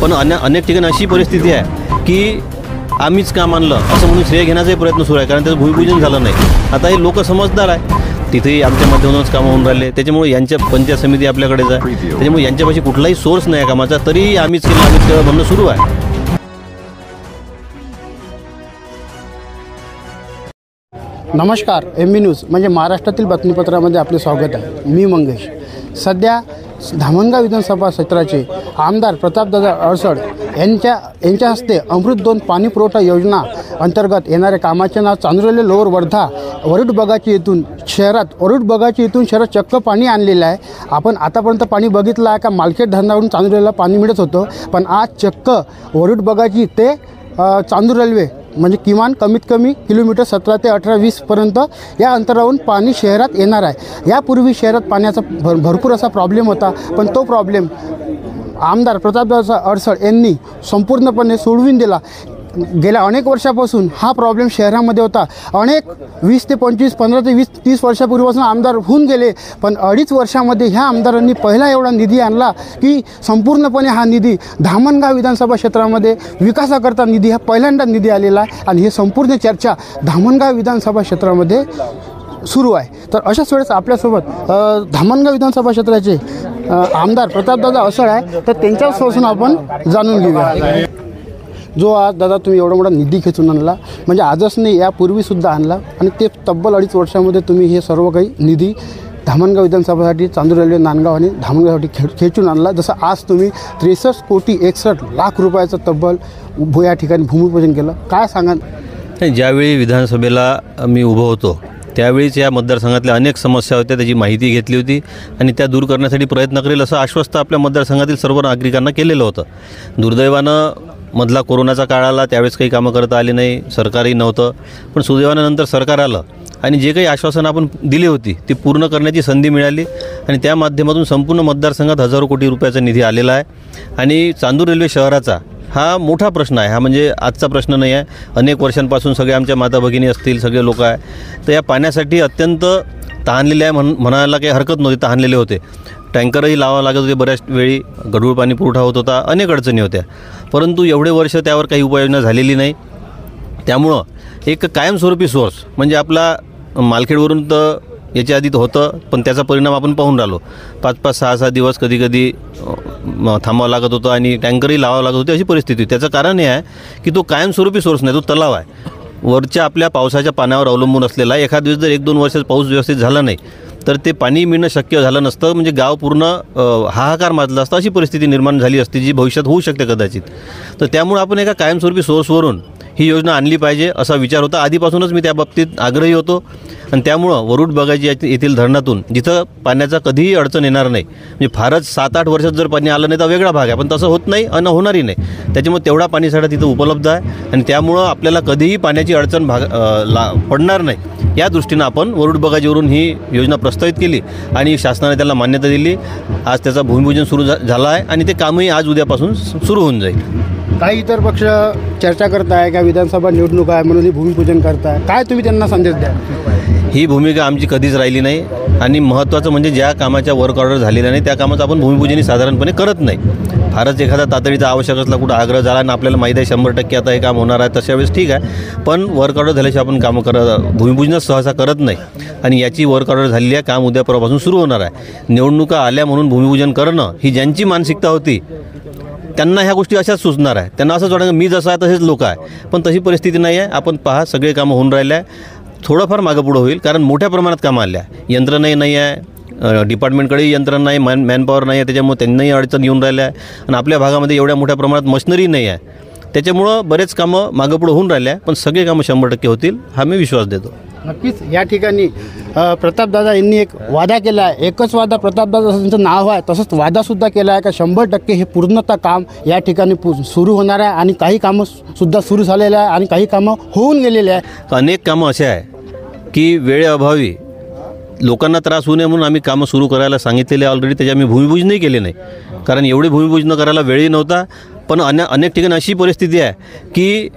पण अनेक ठिकाणी अशी परिस्थिती आहे की आम्हीच काम आणलं असं म्हणून श्रेय घेण्याचाही प्रयत्न सुरू आहे, कारण त्याचं भूमिपूजन झालं नाही. आता हे लोक समजदार आहे, तिथेही आमच्या माध्यमातूनच कामं होऊन राहिले. त्याच्यामुळे यांच्या पंचायत समिती आपल्याकडेच आहे, त्याच्यामुळे यांच्यापाशी कुठलाही सोर्स नाही आहे कामाचा, तरी आम्हीच केलं म्हणणं सुरू आहे. नमस्कार, MB न्यूज म्हणजे महाराष्ट्रातील बातमीपत्रामध्ये आपले स्वागत आहे. मी मंगेश. सध्या धामणगाव विधानसभा क्षेत्राचे आमदार प्रतापदादा अडसड यांच्या हस्ते अमृत 2 पाणी पुरवठा योजना अंतर्गत येणाऱ्या कामाचे नाव चांदुरली लोअर वर्धा वरुडबगाची येथून शहरात चक्क पाणी आणलेलं आहे. आपण आतापर्यंत पाणी बघितलं आहे का मालखेड धरणावरून चांदुरलीला पाणी मिळत होतं, पण आज चक्क वरुडबगाची ते चांदूर रेल्वे म्हणजे किमान कमीत कमी किलोमीटर 17 ते 18 20पर्यंत या अंतरावरून पाणी शहरात येणार आहे. यापूर्वी शहरात पाण्याचा भरपूर असा प्रॉब्लेम होता, पण तो प्रॉब्लेम आमदार प्रतापदादा अडसड यांनी संपूर्णपणे सोडवून दिला. गेल्या अनेक वर्षापासून हा प्रॉब्लेम शहरामध्ये होता. अनेक 20 ते 25, 15 ते 20, 30 वर्षापूर्वीपासून आमदार होऊन गेले, पण 2.5 वर्षामध्ये ह्या आमदारांनी पहिला एवढा निधी आणला की संपूर्णपणे हा निधी धामणगाव विधानसभा क्षेत्रामध्ये विकासाकरता निधी हा पहिल्यांदा निधी आलेला आहे. आणि हे संपूर्ण चर्चा धामणगाव विधानसभा क्षेत्रामध्ये सुरू आहे. तर अशाच वेळेस आपल्यासोबत धामणगाव विधानसभा क्षेत्राचे आमदार प्रतापदादा अडसड आहे, तर त्यांच्यापासून आपण जाणून घेऊया. जो आज दादा तुम्ही एवढा मोठा निधी खेचून आणला, म्हणजे आजच नाही यापूर्वीसुद्धा आणला, आणि ते तब्बल 2.5 वर्षामध्ये तुम्ही हे सर्व काही निधी धामणगाव विधानसभासाठी चांदूर रेल्वे नांदगाव आणि धामणगावसाठी खेचून आणला. जसं आज तुम्ही 63 कोटी 61 लाख रुपयाचं तब्बल या ठिकाणी भूमिपूजन केलं. काय सांगा? ज्यावेळी विधानसभेला मी उभं होतो त्यावेळीच या मतदारसंघातल्या अनेक समस्या होत्या, त्याची माहिती घेतली होती आणि त्या दूर करण्यासाठी प्रयत्न करेल असं आश्वस्त आपल्या मतदारसंघातील सर्व नागरिकांना केलेलं होतं. दुर्दैवानं मधला कोरोनाचा काळ आला, त्यावेळेस काही कामं करता आली नाही, सरकारही नव्हतं. पण सुदैवानं नंतर सरकार आलं आणि जे काही आश्वासनं आपण दिली होती ती पूर्ण करण्याची संधी मिळाली आणि त्या माध्यमातून संपूर्ण मतदारसंघात हजारो कोटी रुपयाचा निधी आलेला आहे. आणि चांदूर रेल्वे शहराचा हा मोठा प्रश्न आहे, हा म्हणजे आजचा प्रश्न नाही आहे. अनेक वर्षांपासून सगळे आमच्या माता भगिनी असतील, सगळे लोक आहे, तर या पाण्यासाठी अत्यंत तहानलेले आहे म्हणायला काही हरकत नव्हती. तहानलेले होते, टँकरही लावावं लागत होते, बऱ्याच वेळी गढूळ पाणी पुरवठा होत होता, अनेक अडचणी होत्या. परंतु एवढे वर्ष त्यावर काही उपाययोजना झालेली नाही. त्यामुळं एक कायमस्वरूपी सोर्स म्हणजे आपला मालखेडवरून तर याच्या आधी होतं, पण त्याचा परिणाम आपण पाहून राहिलो. 5-5, 6-6 दिवस कधी कधी थांबावं लागत होतं आणि टँकरही लावावं लागत होते, अशी परिस्थिती होती. त्याचं कारण हे आहे की तो कायमस्वरूपी सोर्स नाही, तो तलाव आहे, वरच्या आपल्या पावसाच्या पाण्यावर अवलंबून असलेला. एखाद दिवस जर 1-2 वर्ष पाऊस व्यवस्थित झाला नाही तर ते पाणी मिळणं शक्य झालं नसतं, म्हणजे गाव पूर्ण हाहाकार माजला असतं, अशी परिस्थिती निर्माण झाली असती जी भविष्यात होऊ शकते कदाचित. तर त्यामुळे आपण एका कायमस्वरूपी सोर्सवरून ही योजना आणली पाहिजे असा विचार होता. आधीपासूनच मी त्या बाबतीत आग्रही होतो आणि त्यामुळं वरुडबगाची येथील धरणातून जिथं पाण्याचा कधीही अडचण येणार नाही, म्हणजे फारच 7-8 वर्षात जर पाणी आलं नाही तर वेगळा भाग आहे, पण तसं होत नाही आणि होणारही नाही. त्याच्यामुळे तेवढा पाणीसाठा तिथं उपलब्ध आहे आणि त्यामुळं आपल्याला कधीही पाण्याची अडचण पडणार नाही. या दृष्टीनं आपण वरुडबगाजीवरून ही योजना प्रस्तावित केली आणि शासनाने त्याला मान्यता दिली. आज त्याचा भूमिपूजन सुरू झालं आहे आणि ते कामही आज उद्यापासून सुरू होऊन जाईल. काही इतर पक्ष चर्चा करत आहे का विधानसभा निवडणूक आहे म्हणून हे भूमिपूजन करताय, काय तुम्ही त्यांना संदेश द्या? ही भूमिका आमची कधीच राहिली नाही आणि महत्त्वाचं म्हणजे ज्या कामाच्या वर्क ऑर्डर झालेल्या नाही त्या कामाचं आपण भूमिपूजन साधारणपणे करत नाही. फारच एखादा तातडीचा आवश्यक असला, कुठं आग्रह झाला आणि आपल्याला माहीत आहे 100% आता हे काम होणार आहे, तशा वेळेस ठीक आहे, पण वर्क ऑर्डर झाल्याशिवाय आपण कामं भूमिपूजनच सहसा करत नाही. आणि याची वर्क ऑर्डर झालेली आहे, काम उद्या परवापासून सुरू होणार आहे. निवडणुका आल्या म्हणून भूमिपूजन करणं ही ज्यांची मानसिकता होती त्यांना ह्या गोष्टी अशाच सुचणार आहे. त्यांना असंच वाटतं मी जसं आहे तसेच लोक आहे, पण तशी परिस्थिती नाही आहे. आपण पहा, सगळे कामं होऊन राहिले आहे. थोडंफार मागं पुढं होईल कारण मोठ्या प्रमाणात कामं आल्या, यंत्रणही नाही आहे, डिपार्टमेंटकडेही यंत्रणा नाही, मॅनपॉवर नाही आहे, त्याच्यामुळे त्यांनाही अडचण येऊन राहिल्या आहे. आणि आपल्या भागामध्ये एवढ्या मोठ्या प्रमाणात मशिनरी नाही आहे, त्याच्यामुळं बरेच कामं मागं पुढं होऊन राहिले आहे. पण सगळे कामं 100% होतील हा मी विश्वास देतो. नक्कीच या ठिकाणी प्रतापदादा यांनी एक वादा केला आहे. एकच वादा प्रतापदादाचं नाव आहे, तसंच वादासुद्धा केला आहे का 100% हे पूर्णतः काम या ठिकाणी सुरू होणार आहे. आणि काही कामं सुद्धा सुरू झालेलं आहे आणि काही कामं होऊन गेलेले आहे. अनेक कामं असे आहे की वेळेअभावी लोकांना त्रास होऊ नये म्हणून आम्ही कामं सुरू करायला सांगितलेले ऑलरेडी. त्याच्या आम्ही भूमिपूजनही केले नाही कारण एवढी भूमिपूजन करायला वेळही नव्हता. पण अनेक ठिकाणी अशी परिस्थिती आहे की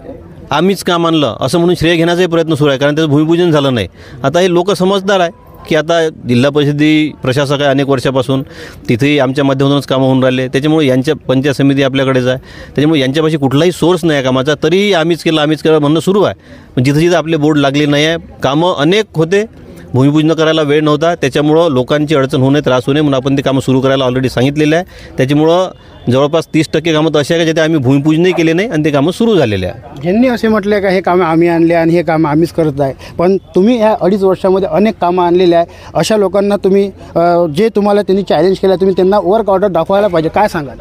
आम्हीच काम आणलं असं म्हणून श्रेय घेण्याचाही प्रयत्न सुरू आहे, कारण त्याचं भूमिपूजन झालं नाही. आता हे लोक समजदार आहे, की आता जिल्हा परिषदेची प्रशासक आहे अनेक वर्षापासून, तिथेही आमच्या माध्यमातूनच कामं होऊन राहिले. त्याच्यामुळे यांच्या पंचायत समिती आपल्याकडेच आहे, त्याच्यामुळे यांच्यापाशी कुठलाही सोर्स नाही आहे कामाचा, तरीही आम्हीच केलं म्हणणं सुरू आहे. पण जिथं जिथं आपले बोर्ड लागले नाही आहे, कामं अनेक होते, भूमिपूजन करायला वेळ नव्हता, त्याच्यामुळं लोकांची अडचण होऊ नये, त्रास होऊ नये म्हणून आपण ते कामं सुरू करायला ऑलरेडी सांगितलेलं आहे. त्याच्यामुळं जवळपास 30% कामं तर अशा आहे का जिथे आम्ही भूमिपूजनही केले नाही आणि ते कामं सुरू झालेले आहे. ज्यांनी असे म्हटले का हे कामं आम्ही आणले आणि हे कामं आम्हीच करत आहे, पण तुम्ही ह्या 2.5 वर्षामध्ये अनेक कामं आणलेले आहे. अशा लोकांना तुम्ही जे तुम्हाला त्यांनी चॅलेंज केलं, तुम्ही त्यांना वर्क ऑर्डर दाखवायला पाहिजे, काय सांगाल?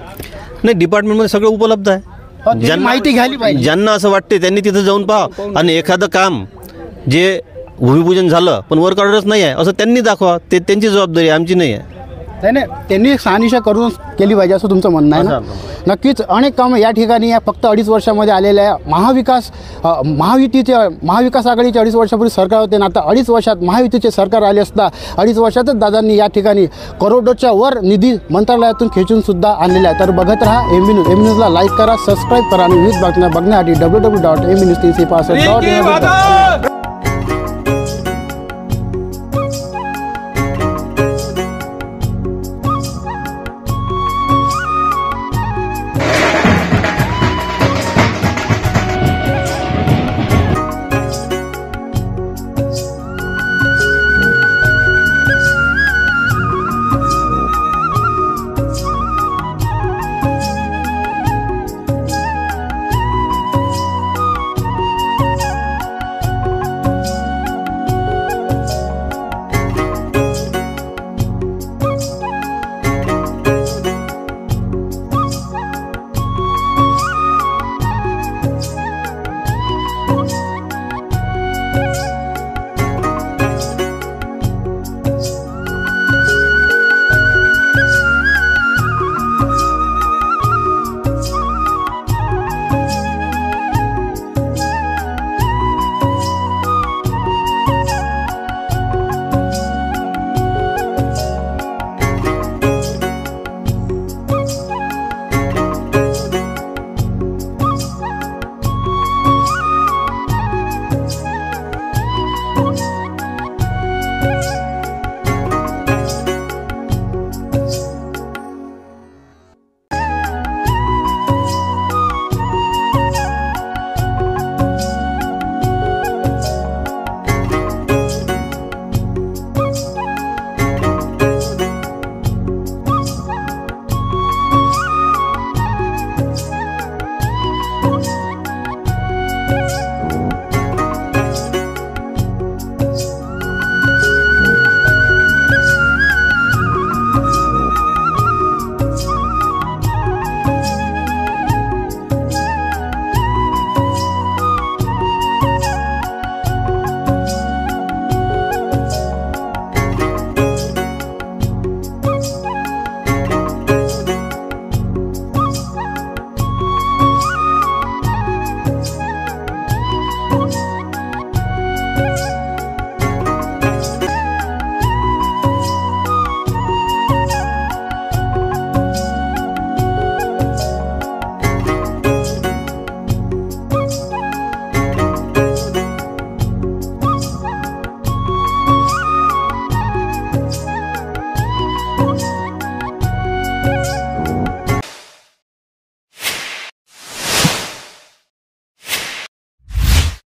नाही, डिपार्टमेंटमध्ये सगळं उपलब्ध आहे. ज्यांना माहिती घ्यायली पाहिजे, ज्यांना असं वाटते त्यांनी तिथं जाऊन पाहा, आणि एखादं काम जे भूमिपूजन झालं पण वर्क ऑर्डरच नाही आहे असं त्यांनी दाखवा, ते त्यांची जबाबदारी, आमची नाही आहे. नाही, त्यांनी शहानिशा करून केली पाहिजे असं तुमचं म्हणणं आहे ना? नक्कीच अनेक कामं या ठिकाणी या फक्त 2.5 वर्षामध्ये आलेले आहे. महाविकास आघाडीचे 2.5 वर्षापूर्वी सरकार होते ना, आता 2.5 वर्षात महायुतीचे सरकार आले असता 2.5 वर्षातच दादांनी या ठिकाणी करोडोच्या वर निधी मंत्रालयातून खेचून सुद्धा आणलेला आहे. तर बघत राहा एम न्यूजला लाईक करा, सबस्क्राईब करा आणि न्यूज बघण्यासाठी www.mnews365.in